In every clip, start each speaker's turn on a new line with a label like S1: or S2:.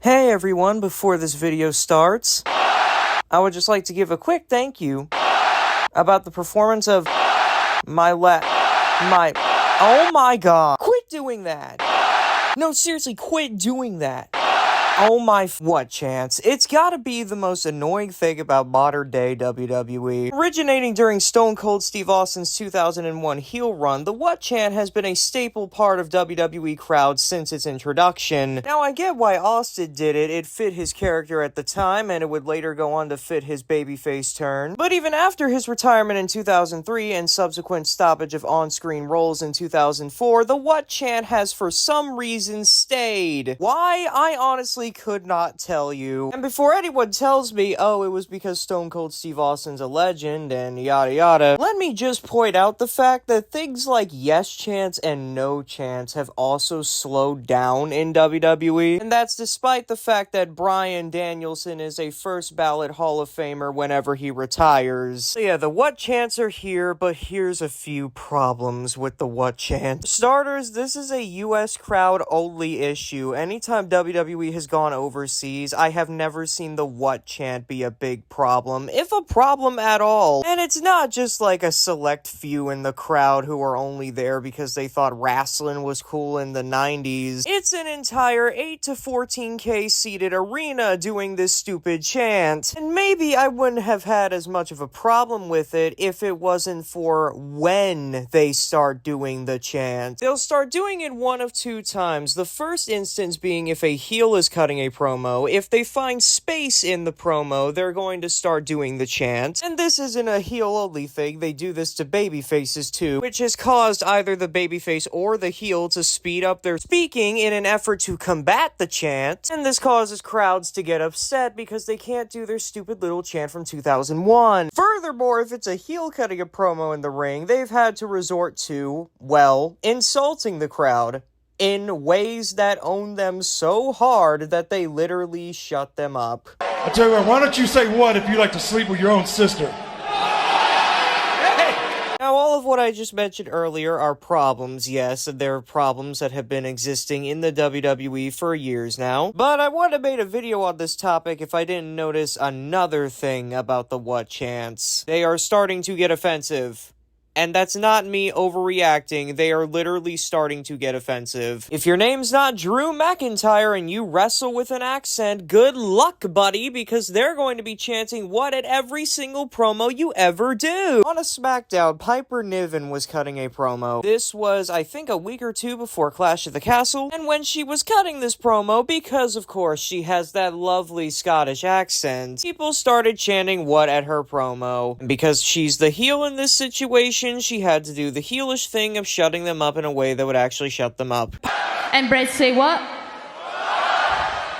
S1: Hey everyone, before this video starts, I would just like to give a quick thank you about the performance of oh my god, quit doing that. No, seriously, quit doing that. Oh my, what Chants? It's gotta be the most annoying thing about modern day WWE. Originating during Stone Cold Steve Austin's 2001 heel run, the what chant has been a staple part of WWE crowds since its introduction. Now I get why Austin did it, it fit his character at the time and it would later go on to fit his babyface turn. But even after his retirement in 2003 and subsequent stoppage of on-screen roles in 2004, the what chant has for some reason stayed. Why? I honestly could not tell you. And before anyone tells me, oh, it was because Stone Cold Steve Austin's a legend and yada yada, let me just point out the fact that things like yes chants and no chants have also slowed down in WWE. And that's despite the fact that Bryan Danielson is a first ballot Hall of Famer whenever he retires. So yeah, the what chants are here, but here's a few problems with the what chant. For starters, this is a US crowd only issue. Anytime WWE has gone overseas, I have never seen the what chant be a big problem, if a problem at all. And it's not just like a select few in the crowd who are only there because they thought wrestling was cool in the 90s. It's an entire 8 to 14k seated arena doing this stupid chant. And maybe I wouldn't have had as much of a problem with it if it wasn't for when they start doing the chant. They'll start doing it one of two times. The first instance being if a heel is cutting a promo. If they find space in the promo, they're going to start doing the chant. And this isn't a heel-only thing, they do this to babyfaces too, which has caused either the babyface or the heel to speed up their speaking in an effort to combat the chant, and this causes crowds to get upset because they can't do their stupid little chant from 2001. Furthermore, if it's a heel cutting a promo in the ring, they've had to resort to, well, insulting the crowd in ways that own them so hard that they literally shut them up.
S2: I tell you what, why don't you say what if you like to sleep with your own sister?
S1: Now, all of what I just mentioned earlier are problems, yes, and they're problems that have been existing in the WWE for years now. But I wouldn't have made a video on this topic if I didn't notice another thing about the what chants. They are starting to get offensive. And that's not me overreacting, they are literally starting to get offensive. If your name's not Drew McIntyre and you wrestle with an accent, good luck, buddy, because they're going to be chanting what at every single promo you ever do. On a SmackDown, Piper Niven was cutting a promo. This was, I think, a week or two before Clash of the Castle, and when she was cutting this promo, because of course she has that lovely Scottish accent, people started chanting what at her promo. And because she's the heel in this situation, she had to do the heelish thing of shutting them up in a way that would actually shut them up.
S3: And Brett say what?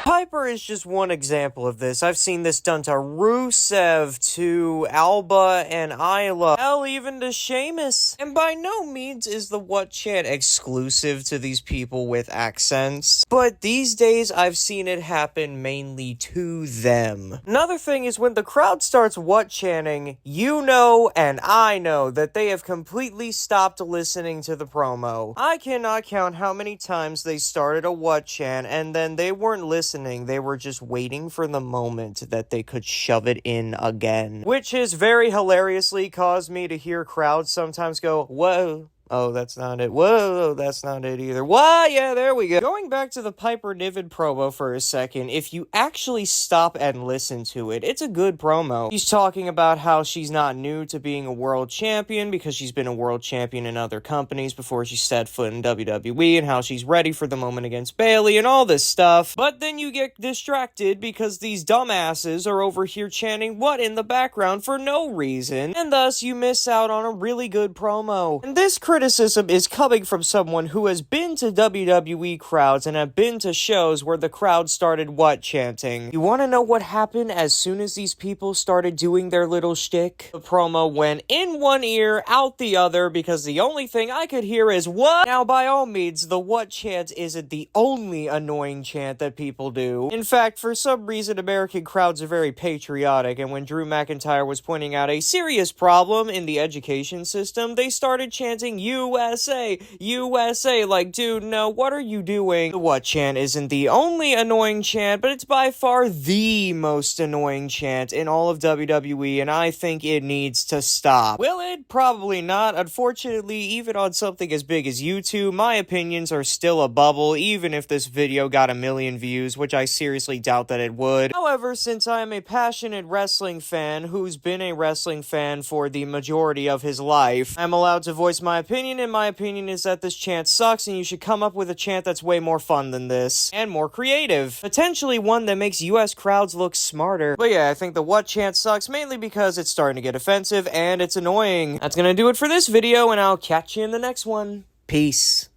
S1: Piper is just one example of this. I've seen this done to Rusev, to Alba and Isla, hell, even to Sheamus. And by no means is the what chant exclusive to these people with accents, but these days I've seen it happen mainly to them. Another thing is when the crowd starts what chanting, you know and I know that they have completely stopped listening to the promo. I cannot count how many times they started a what chant and then they weren't listening. They were just waiting for the moment that they could shove it in again. Which has very hilariously caused me to hear crowds sometimes go, whoa. Oh, that's not it. Whoa, that's not it either. Whoa, yeah, there we go. Going back to the Piper Niven promo for a second, if you actually stop and listen to it, it's a good promo. She's talking about how she's not new to being a world champion because she's been a world champion in other companies before she set foot in WWE, and how she's ready for the moment against Bayley and all this stuff. But then you get distracted because these dumbasses are over here chanting what in the background for no reason, and thus you miss out on a really good promo. And this criticism is coming from someone who has been to WWE crowds and have been to shows where the crowd started what chanting. You want to know what happened as soon as these people started doing their little shtick? The promo went in one ear, out the other, because the only thing I could hear is what? Now, by all means, the what chant isn't the only annoying chant that people do. In fact, for some reason, American crowds are very patriotic, and when Drew McIntyre was pointing out a serious problem in the education system, they started chanting USA, USA. Like, dude, no, what are you doing? The what chant isn't the only annoying chant, but it's by far the most annoying chant in all of WWE, and I think it needs to stop. Will it? Probably not. Unfortunately, even on something as big as YouTube, my opinions are still a bubble, even if this video got 1 million views, which I seriously doubt that it would. However, since I am a passionate wrestling fan who's been a wrestling fan for the majority of his life, I'm allowed to voice my opinion, and my opinion is that this chant sucks, and you should come up with a chant that's way more fun than this, and more creative. Potentially one that makes US crowds look smarter. But yeah, I think the what chant sucks, mainly because it's starting to get offensive, and it's annoying. That's gonna do it for this video, and I'll catch you in the next one. Peace.